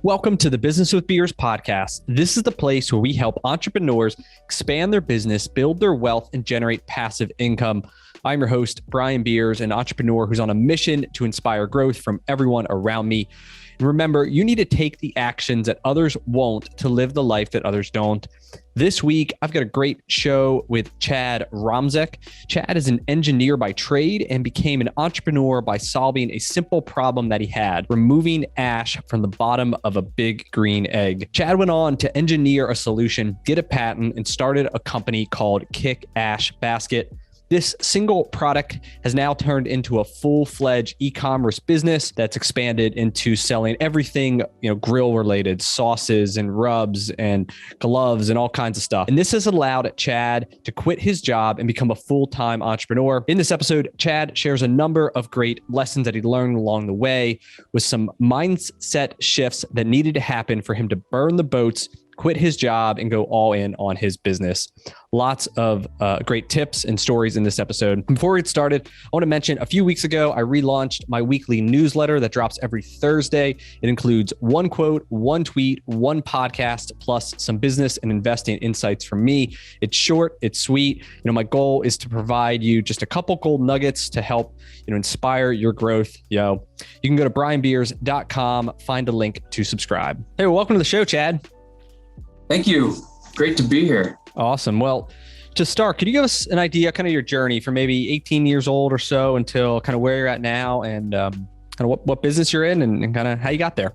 Welcome to the Business with Beers podcast. This is the place where we help entrepreneurs expand their business, build their wealth, and generate passive income. I'm your host, Brian Beers, an entrepreneur who's on a mission to inspire growth from everyone around me. And remember, you need to take the actions that others won't to live the life that others don't. This week, I've got a great show with Chad Romzek. Chad is an engineer by trade and became an entrepreneur by solving a simple problem that he had, removing ash from the bottom of a big green egg. Chad went on to engineer a solution, get a patent, and started a company called Kick Ash Basket. This single product has now turned into a full-fledged e-commerce business that's expanded into selling everything, grill related, sauces and rubs and gloves and all kinds of stuff. And this has allowed Chad to quit his job and become a full-time entrepreneur. In this episode, Chad shares a number of great lessons that he learned along the way with some mindset shifts that needed to happen for him to burn the boats, quit his job, and go all in on his business. Lots of great tips and stories in this episode. Before we get started, I want to mention a few weeks ago, I relaunched my weekly newsletter that drops every Thursday. It includes one quote, one tweet, one podcast, plus some business and investing insights from me. It's short, it's sweet. My goal is to provide you just a couple gold nuggets to help inspire your growth. You can go to brianbeers.com, find a link to subscribe. Hey, welcome to the show, Chad. Thank you. Great to be here. Awesome. Well, to start, could you give us an idea, kind of your journey from maybe 18 years old or so until kind of where you're at now and kind of what business you're in and kind of how you got there?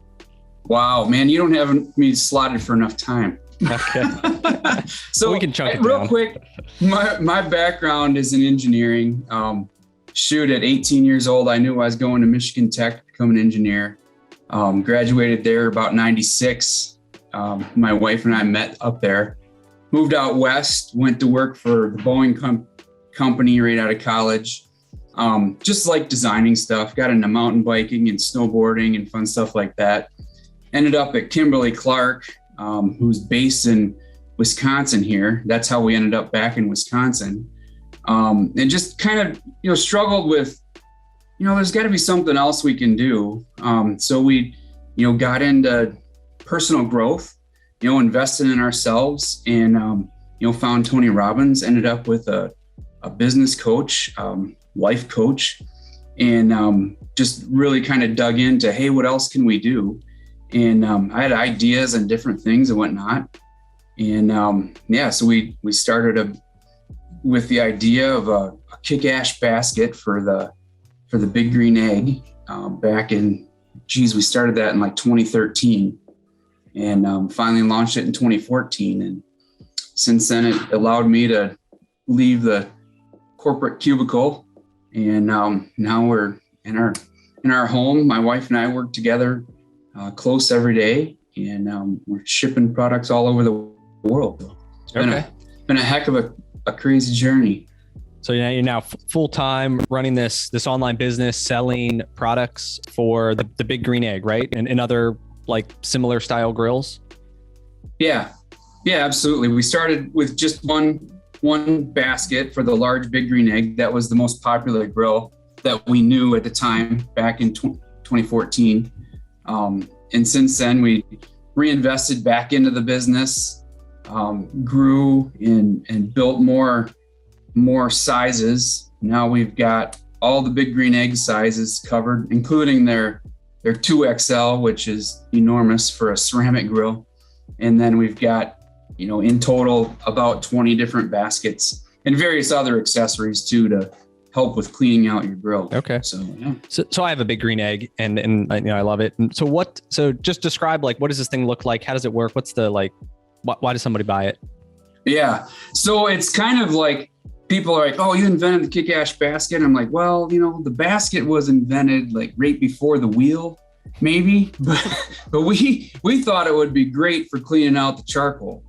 Wow, man, you don't have me slotted for enough time. Okay. So we can chunk it real down. Quick, my background is in engineering. At 18 years old, I knew I was going to Michigan Tech to become an engineer. Graduated there about 96. My wife and I met up there, moved out west, went to work for the Boeing company right out of college. Just like designing stuff, got into mountain biking and snowboarding and fun stuff like that. Ended up at Kimberly-Clark, who's based in Wisconsin here. That's how we ended up back in Wisconsin. And just kind of, struggled with, there's got to be something else we can do. So we, got into personal growth, invested in ourselves and, found Tony Robbins, ended up with a business coach, life coach, and just really kind of dug into, hey, what else can we do? And I had ideas and different things and whatnot. And so we started with the idea of a kick ash basket for the big green egg back in, we started that in like 2013. And finally launched it in 2014. And since then, it allowed me to leave the corporate cubicle. And now we're in our home. My wife and I work together close every day, and we're shipping products all over the world. It's been a heck of a crazy journey. So you're now full-time running this online business, selling products for the big green egg, right? And other like similar style grills? Yeah, absolutely. We started with just one basket for the large big green egg. That was the most popular grill that we knew at the time back in 2014. And since then we reinvested back into the business, grew and built more sizes. Now we've got all the big green egg sizes covered, including their 2XL, which is enormous for a ceramic grill. And then we've got, in total about 20 different baskets and various other accessories too, to help with cleaning out your grill. Okay. So, yeah. So I have a big green egg and I love it. And so just describe what does this thing look like? How does it work? What's the, why does somebody buy it? Yeah. So it's kind of like, people are like, oh, you invented the kick ash basket. I'm like, well, the basket was invented like right before the wheel, maybe, but we thought it would be great for cleaning out the charcoal.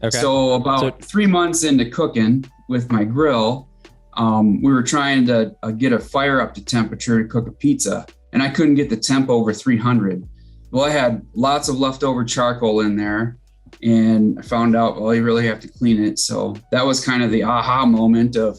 Okay. So about 3 months into cooking with my grill, we were trying to get a fire up to temperature to cook a pizza, and I couldn't get the temp over 300. Well, I had lots of leftover charcoal in there. And I found out, well, you really have to clean it. So that was kind of the aha moment of,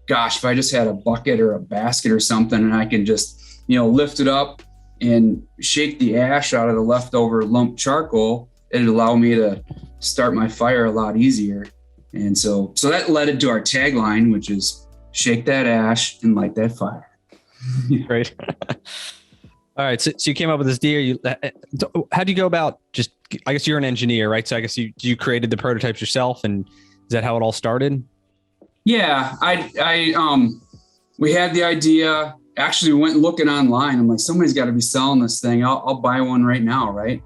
gosh, if I just had a bucket or a basket or something and I can just, lift it up and shake the ash out of the leftover lump charcoal, it'd allow me to start my fire a lot easier. And so that led into our tagline, which is shake that ash and light that fire. Great. All right. So you came up with this idea. How do you go about I guess you're an engineer, right? So I guess you created the prototypes yourself, and is that how it all started? Yeah, we had the idea. Actually, we went looking online. I'm like, somebody's got to be selling this thing. I'll buy one right now, right?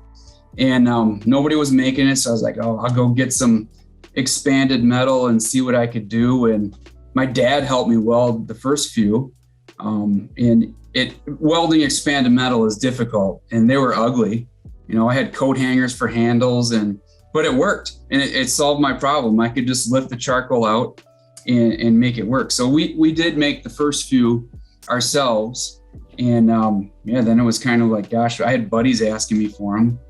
And nobody was making it, so I was like, oh, I'll go get some expanded metal and see what I could do. And my dad helped me weld the first few. And welding expanded metal is difficult, and they were ugly. I had coat hangers for handles, but it worked, and it solved my problem. I could just lift the charcoal out and make it work. So we did make the first few ourselves. And then it was kind of like, gosh, I had buddies asking me for them.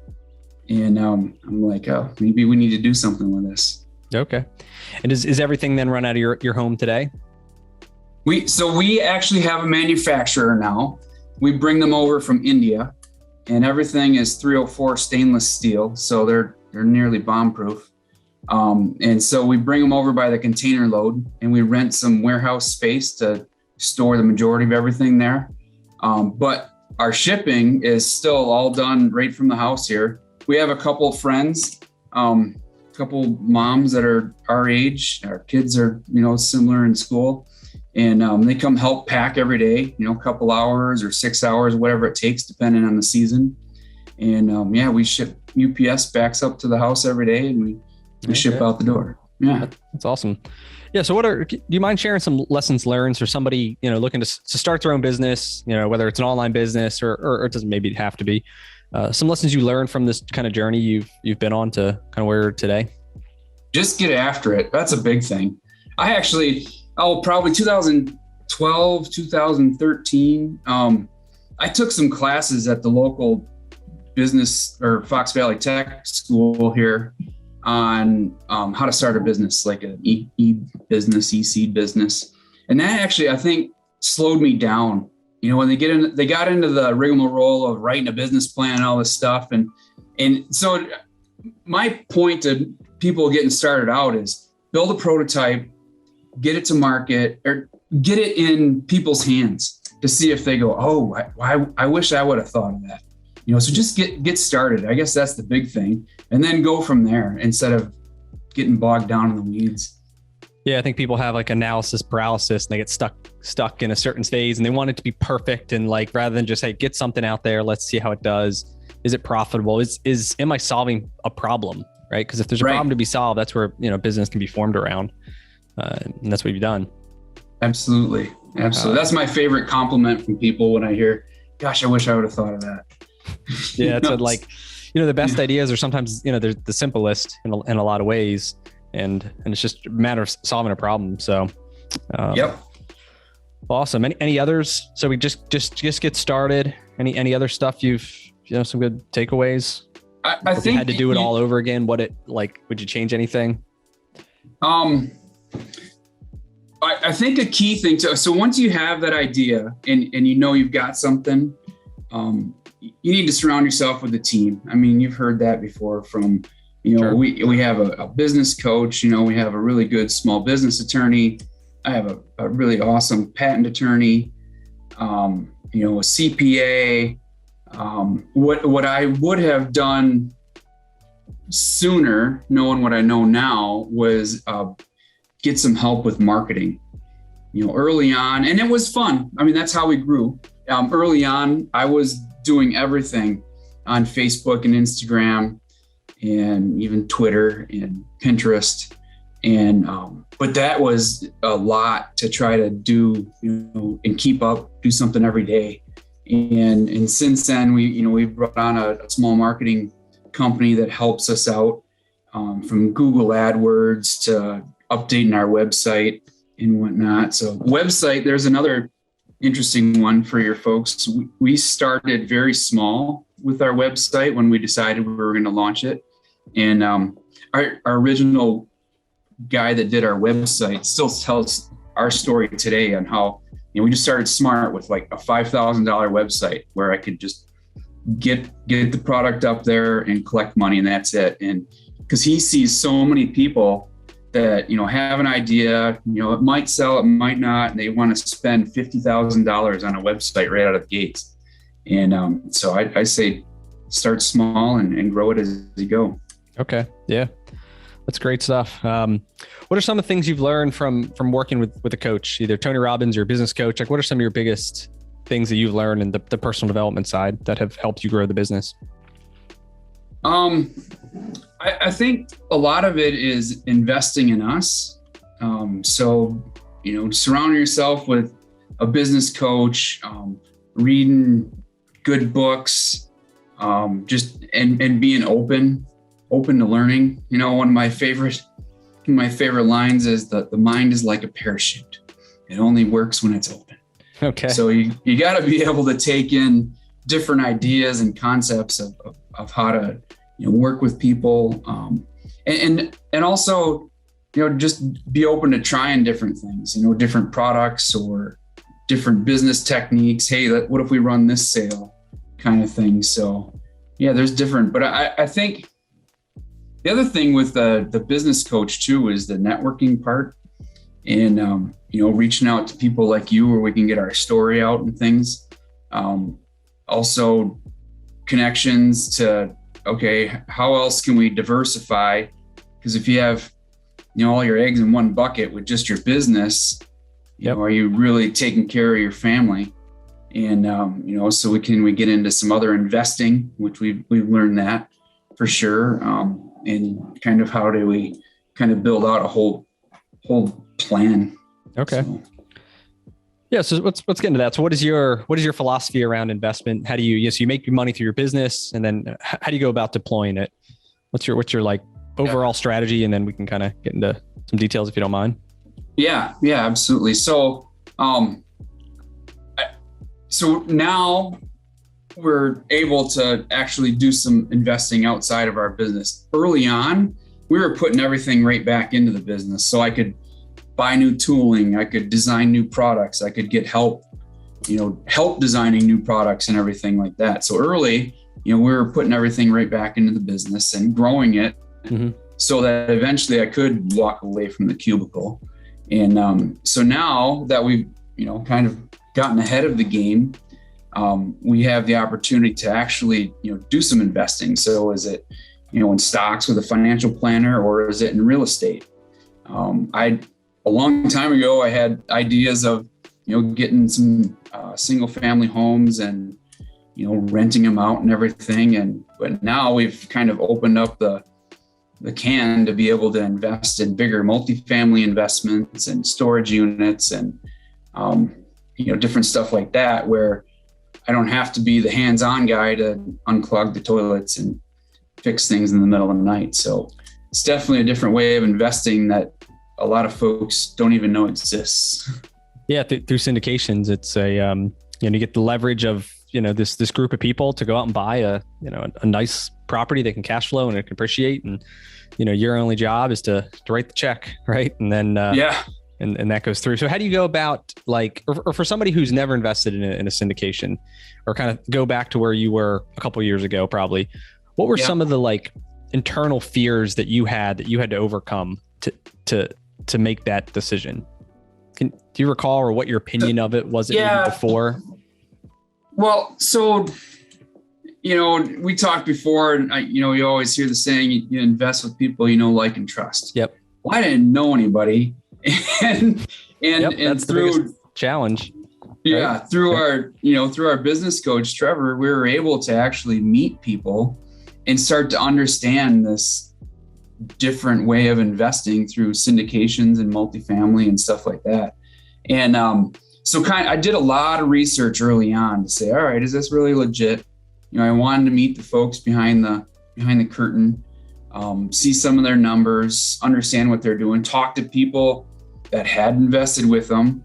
And I'm like, oh, maybe we need to do something with this. Okay. And is everything then run out of your home today? We actually have a manufacturer now. We bring them over from India, and everything is 304 stainless steel. So they're nearly bomb proof. And so we bring them over by the container load, and we rent some warehouse space to store the majority of everything there. But our shipping is still all done right from the house here. We have a couple of friends, couple moms that are our age. Our kids are, similar in school, and they come help pack every day, a couple hours or 6 hours, whatever it takes, depending on the season. And we ship UPS backs up to the house every day, and we ship out the door. Yeah. That's awesome. Yeah. So do you mind sharing some lessons learned for somebody, looking to start their own business, whether it's an online business or it doesn't maybe have to be, some lessons you learned from this kind of journey you've been on to kind of where you're today? Just get after it. That's a big thing. Probably 2012, 2013. I took some classes at the local business or Fox Valley Tech school here on how to start a business, like an e-business, e-seed business. And that actually, I think, slowed me down. When they got into the rigmarole of writing a business plan and all this stuff. And so my point to people getting started out is build a prototype, get it to market, or get it in people's hands to see if they go, oh, I wish I would have thought of that. So just get started. I guess that's the big thing. And then go from there instead of getting bogged down in the weeds. Yeah, I think people have like analysis paralysis, and they get stuck in a certain phase, and they want it to be perfect. And like, rather than just, hey, get something out there, let's see how it does. Is it profitable? Am I solving a problem? Right? Because if there's a problem to be solved, that's where business can be formed around, and that's what you've done. Absolutely. That's my favorite compliment from people when I hear, "Gosh, I wish I would have thought of that." Yeah, it's the best ideas are sometimes they're the simplest in a lot of ways, and it's just a matter of solving a problem. So, yep. Awesome. Any others? So we just get started. Any other stuff you've some good takeaways? I think you had to do it all over again. Would you change anything? I think a key thing so once you have that idea and you've got something, you need to surround yourself with a team. I mean, you've heard that before from, sure. We have a business coach, we have a really good small business attorney. I have a really awesome patent attorney, a CPA. What I would have done sooner, knowing what I know now, was get some help with marketing, early on. And it was fun. I mean, that's how we grew. Early on, I was doing everything on Facebook and Instagram and even Twitter and Pinterest. And, but that was a lot to try to do, and keep up, do something every day. And since then, we've brought on a small marketing company that helps us out, from Google AdWords to updating our website and whatnot. So website, there's another interesting one for your folks. We started very small with our website when we decided we were going to launch it. And our original guy that did our website still tells our story today on how we just started smart with like a $5,000 website where I could just get the product up there and collect money, and that's it. And because he sees so many people that, have an idea, it might sell, it might not, and they want to spend $50,000 on a website right out of the gates. And so I say start small and grow it as you go. Okay. Yeah. That's great stuff. What are some of the things you've learned from working with a coach, either Tony Robbins or a business coach? Like, what are some of your biggest things that you've learned in the personal development side that have helped you grow the business? I think a lot of it is investing in us. So, surrounding yourself with a business coach, reading good books, just and being open to learning. One of my favorite lines is that the mind is like a parachute. It only works when it's open. Okay. So you got to be able to take in different ideas and concepts of how to work with people, and also just be open to trying different things, different products or different business techniques. Hey, what if we run this sale, kind of thing. So yeah, there's different, but I think the other thing with the business coach too is the networking part, and reaching out to people like you where we can get our story out and things. Also connections to, okay, how else can we diversify? Because if you have, all your eggs in one bucket with just your business, are you really taking care of your family? And, so we get into some other investing, which we've learned that for sure. And kind of how do we kind of build out a whole plan? Okay. So. Yeah. So let's get into that. So what is your philosophy around investment? How do you, so you make your money through your business, and then how do you go about deploying it? What's your like overall strategy? And then we can kind of get into some details if you don't mind. Yeah, absolutely. So, so now we're able to actually do some investing outside of our business. Early on, we were putting everything right back into the business. So I could buy new tooling, I could design new products, I could get help designing new products and everything like that. So early, we were putting everything right back into the business and growing it, so that eventually I could walk away from the cubicle. And so now that we've, kind of gotten ahead of the game, we have the opportunity to actually, do some investing. So is it, in stocks with a financial planner, or is it in real estate? A long time ago, I had ideas of, getting some single family homes and, renting them out and everything. But now we've kind of opened up the can to be able to invest in bigger multifamily investments and storage units and, different stuff like that, where I don't have to be the hands-on guy to unclog the toilets and fix things in the middle of the night. So it's definitely a different way of investing that a lot of folks don't even know exists. Yeah. Through syndications, it's you get the leverage of, this group of people to go out and buy a nice property that can cash flow and it can appreciate. And, your only job is to write the check. Right. And then, and that goes through. So how do you go about or for somebody who's never invested in a syndication, or kind of go back to where you were a couple of years ago, probably, what were some of the internal fears that you had to overcome to make that decision? Do you recall, or what your opinion of it was maybe before? Well, so, we talked before, and you always hear the saying, you invest with people, like and trust. Yep. Well, I didn't know anybody. and that's through the biggest challenge. Yeah. Right? Through our business coach, Trevor, we were able to actually meet people and start to understand this different way of investing through syndications and multifamily and stuff like that. And so I did a lot of research early on to say, all right, is this really legit? I wanted to meet the folks behind the curtain, see some of their numbers, understand what they're doing, talk to people that had invested with them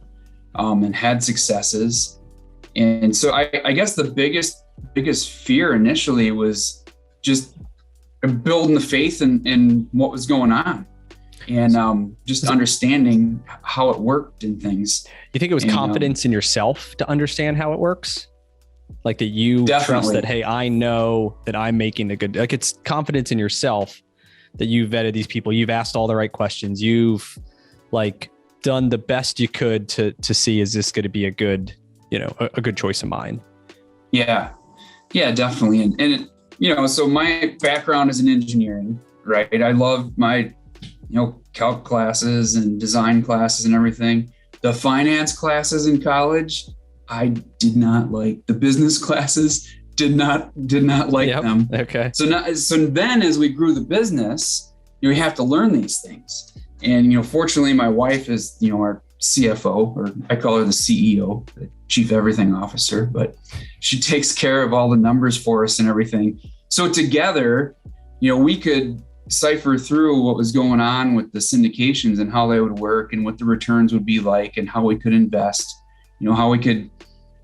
and had successes. And so I guess the biggest fear initially was just building the faith in what was going on, and just understanding how it worked and things. You think it was confidence in yourself to understand how it works? Like that you Definitely. trust that, hey, I know that I'm making a good, like it's confidence in yourself that you've vetted these people. You've asked all the right questions. You've like done the best you could to see, is this going to be a good, a good choice of mine? Yeah, definitely. And so my background is in engineering, right? I love my, calc classes and design classes and everything. The finance classes in college, I did not like. The business classes did not like them. Okay. So then as we grew the business, we have to learn these things. And, fortunately my wife is, our CFO, or I call her the CEO, the Chief Everything Officer, but she takes care of all the numbers for us and everything. So together, we could cipher through what was going on with the syndications and how they would work and what the returns would be like and how we could invest, how we could,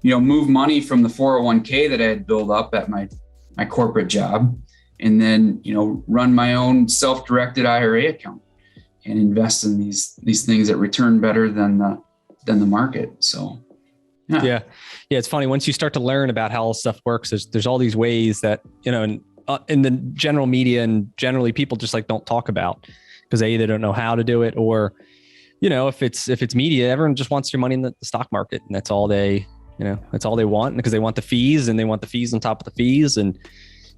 move money from the 401k that I had built up at my corporate job, and then, run my own self-directed IRA account and invest in these things that return better than the market. So, yeah. It's funny once you start to learn about how all this stuff works. There's all these ways that in the general media and generally people just like don't talk about because they either don't know how to do it, or if it's media, everyone just wants your money in the stock market, and that's all they want, because they want the fees, and they want the fees on top of the fees, and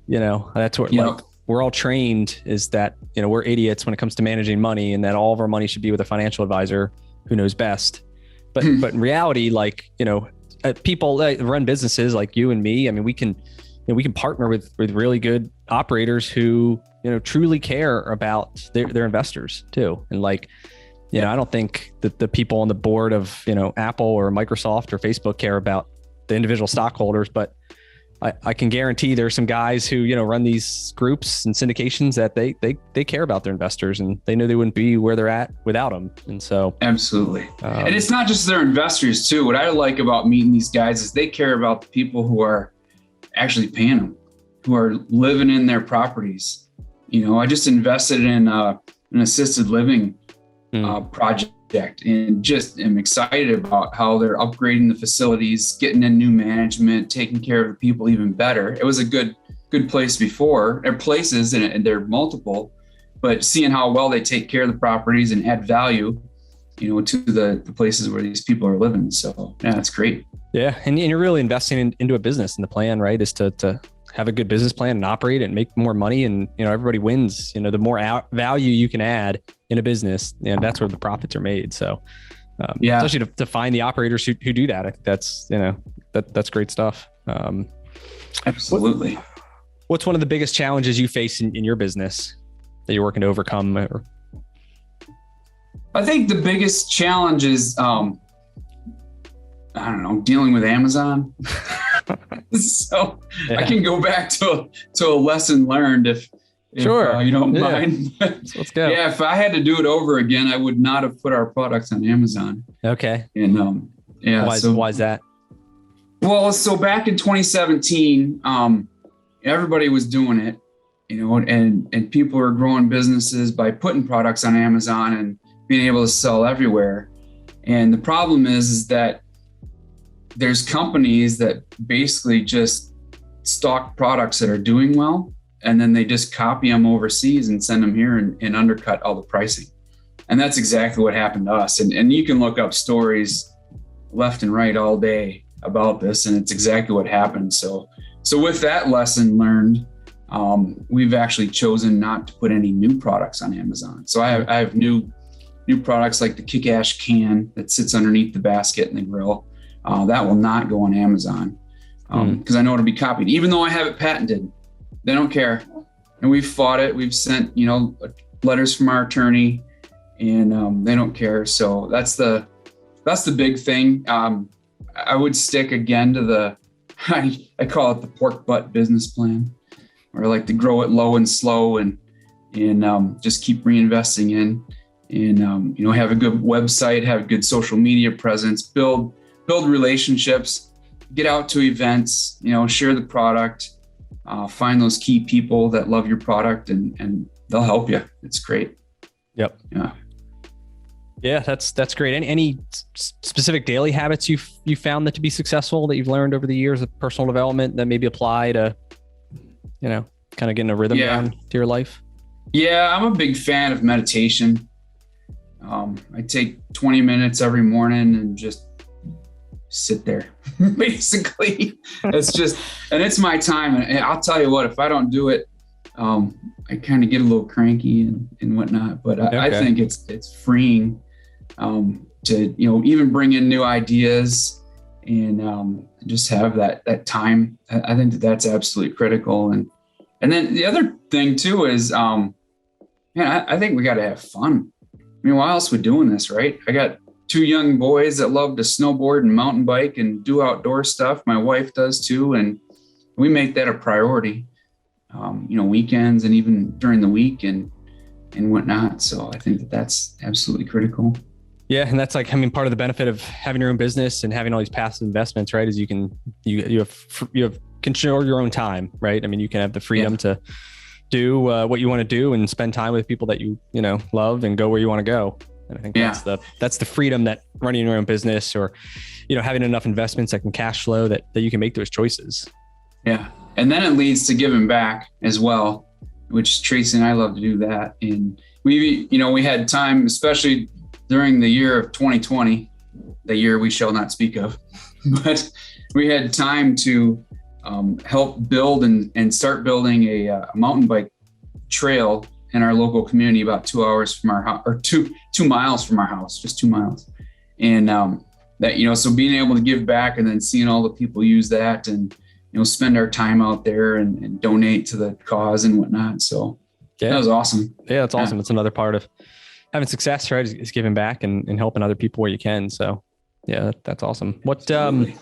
that's what like we're all trained is that we're idiots when it comes to managing money, and that all of our money should be with a financial advisor who knows best. But in reality, like people that run businesses like you and me, I mean, we can partner with really good operators who truly care about their investors too. And like I don't think that the people on the board of Apple or Microsoft or Facebook care about the individual stockholders, but I can guarantee there's some guys who run these groups and syndications that they care about their investors, and they know they wouldn't be where they're at without them. And so absolutely, and it's not just their investors too. What I like about meeting these guys is they care about the people who are actually paying them, who are living in their properties. I just invested in an assisted living project, and just am excited about how they're upgrading the facilities, getting in new management, taking care of the people even better. It was a good place before, or places, and they're multiple, but seeing how well they take care of the properties and add value, to the places where these people are living. So yeah, it's great. Yeah. And you're really investing into a business, and the plan, right, is to have a good business plan and operate it and make more money. And, everybody wins, the more value you can add in a business, and that's where the profits are made. So, especially to find the operators who do that. I think that's, that's great stuff. Absolutely. What's one of the biggest challenges you face in your business that you're working to overcome? I think the biggest challenge is, dealing with Amazon. So I can go back to a lesson learned if sure, you don't mind. Let's go. Yeah, if I had to do it over again, I would not have put our products on Amazon. Okay. And why is that? Well, so back in 2017, everybody was doing it, and people were growing businesses by putting products on Amazon and being able to sell everywhere. And the problem is that there's companies that basically just stock products that are doing well, and then they just copy them overseas and send them here and undercut all the pricing. And that's exactly what happened to us. And you can look up stories left and right all day about this, and it's exactly what happened. So with that lesson learned, we've actually chosen not to put any new products on Amazon. So I have new products like the Kick-Ash can that sits underneath the basket in the grill. That will not go on Amazon because I know it'll be copied. Even though I have it patented, they don't care. And we've fought it. We've sent, letters from our attorney, and they don't care. So that's the big thing. I would stick again to I call it the pork butt business plan, where I like to grow it low and slow and just keep reinvesting in, and have a good website, have a good social media presence, build relationships, get out to events, share the product, find those key people that love your product, and they'll help you. It's great. Yep. Yeah. Yeah, that's great. Any specific daily habits you found that to be successful that you've learned over the years of personal development that maybe apply to, kind of getting a rhythm down to your life? Yeah, I'm a big fan of meditation. I take 20 minutes every morning and just sit there. Basically, it's my time. And I'll tell you what, if I don't do it, I kind of get a little cranky and whatnot. But I think it's freeing to even bring in new ideas and just have that time. I think that's absolutely critical. And then the other thing too is, I think we got to have fun. I mean, why else we doing this, right? I got 2 young boys that love to snowboard and mountain bike and do outdoor stuff. My wife does too. And we make that a priority, weekends and even during the week and whatnot. So I think that's absolutely critical. Yeah. And that's part of the benefit of having your own business and having all these passive investments, right? Is you have control your own time, right? I mean, you can have the freedom to do what you want to do and spend time with people that you love and go where you want to go. And I think that's the freedom that running your own business or, having enough investments that can cash flow that you can make those choices. Yeah. And then it leads to giving back as well, which Tracy and I love to do that. And we had time, especially during the year of 2020, the year we shall not speak of, but we had time to help build and start building a mountain bike trail in our local community about 2 hours from our house, or 2 miles from our house, just 2 miles. And so being able to give back and then seeing all the people use that and, spend our time out there and donate to the cause and whatnot. So that was awesome. Yeah, that's awesome. It's another part of having success, right? Is giving back and helping other people where you can. So yeah, that's awesome. What, any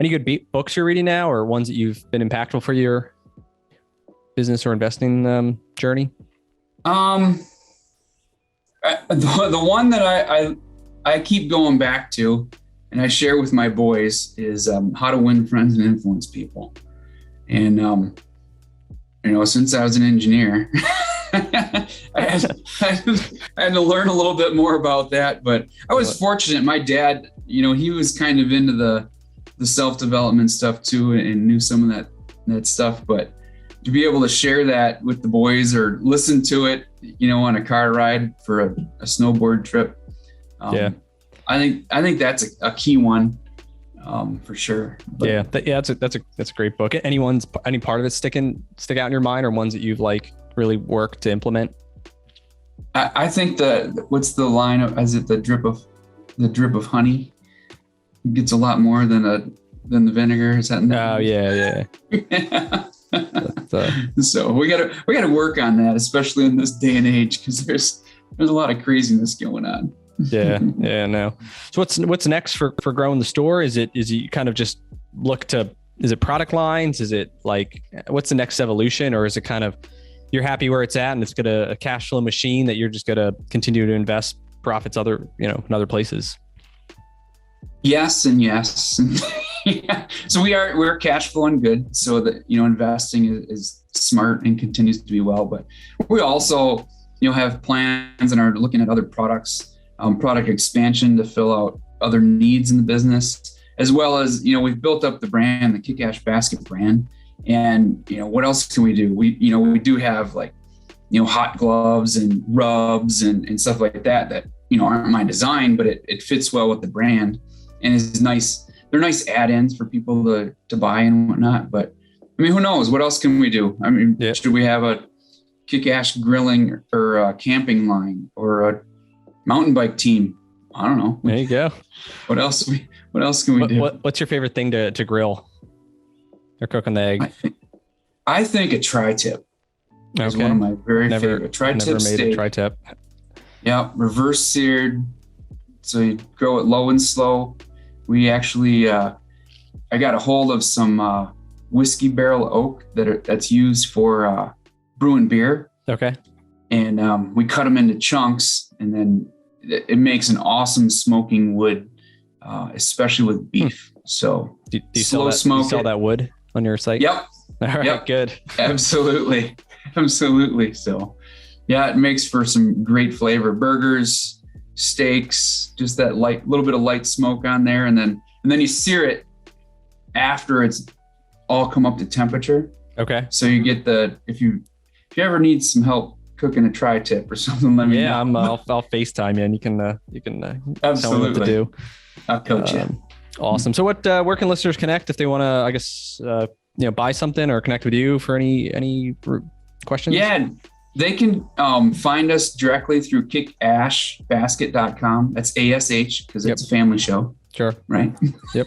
good books you're reading now or ones that you've been impactful for your business or investing journey? The one that I keep going back to and I share with my boys is How to Win Friends and Influence People. And, since I was an engineer, I had to learn a little bit more about that, but I was fortunate. My dad, he was kind of into the self-development stuff too, and knew some of that stuff, but to be able to share that with the boys or listen to it, on a car ride for a snowboard trip. I think that's a key one, for sure. But that's a great book. Any part of it stick out in your mind, or ones that you've really worked to implement? I think what's the line of, is it the drip of honey? It gets a lot more than the vinegar. Is that? Yeah. So we gotta work on that, especially in this day and age, because there's a lot of craziness going on. Yeah. No. So what's next for growing the store? Is you kind of just look to, is it product lines? Is it what's the next evolution, or is it kind of you're happy where it's at and it's got a cash flow machine that you're just gonna continue to invest profits in other places? Yes and yes. Yeah. So we're cash flowing good, so that investing is smart and continues to be well. But we also have plans and are looking at other products, product expansion to fill out other needs in the business, as well as we've built up the brand, the Kick-Ass Basket brand, and what else can we do? We do have hot gloves and rubs and stuff like that aren't my design, but it fits well with the brand and is nice. They're nice add-ins for people to buy and whatnot. But I mean, who knows? What else can we do? I mean, Should we have a Kick-Ass grilling or a camping line or a mountain bike team? I don't know. There you go. What else can we do? What's your favorite thing to grill or cook on the egg? I think a tri-tip is one of my favorite. Tri-tip never made steak. a tri-tip. Yeah, reverse seared. So you go it low and slow. We actually, I got a hold of some whiskey barrel oak that's used for brewing beer. Okay. And we cut them into chunks, and then it makes an awesome smoking wood, especially with beef. So do you sell that wood on your site? Yep. All right, good. Absolutely. So yeah, it makes for some great flavor. Burgers, steaks, just that little bit of light smoke on there. And then you sear it after it's all come up to temperature. Okay. So you get if you ever need some help cooking a tri-tip or something, let me know. I'll FaceTime you and you can Absolutely. tell me what to do. I'll coach you. Awesome. So where can listeners connect if they want to, I guess, buy something or connect with you for any questions? Yeah, they can find us directly through kickashbasket.com. That's ASH because it's a family show. Sure. Right? Yep.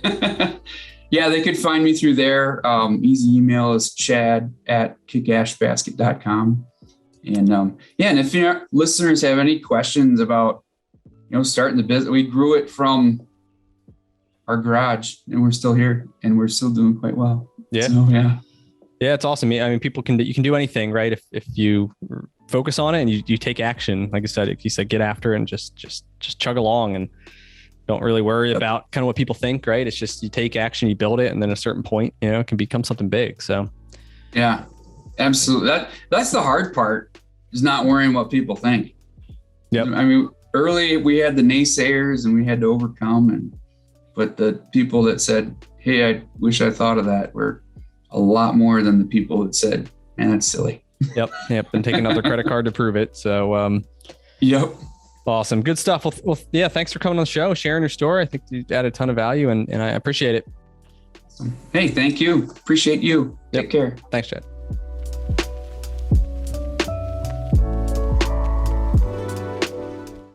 Yeah, they could find me through there. Easy email is chad@kickashbasket.com. And and if your listeners have any questions about, starting the business, we grew it from our garage and we're still here and we're still doing quite well. Yeah. So, yeah. Yeah, it's awesome. I mean, you can do anything, right? If you focus on it and you take action, like I said, get after it and just chug along and don't really worry about kind of what people think, right? It's just you take action, you build it, and then at a certain point, it can become something big. So yeah, absolutely. That's the hard part, is not worrying what people think. Yep. I mean, early we had the naysayers and we had to overcome, but the people that said, "Hey, I wish I thought of that," were a lot more than the people that said, "Man, that's silly." Yep. And take another credit card to prove it. So yep. Awesome. Good stuff. Well, yeah, thanks for coming on the show, sharing your story. I think you added a ton of value and I appreciate it. Hey, thank you. Appreciate you. Take care. Thanks, Chad.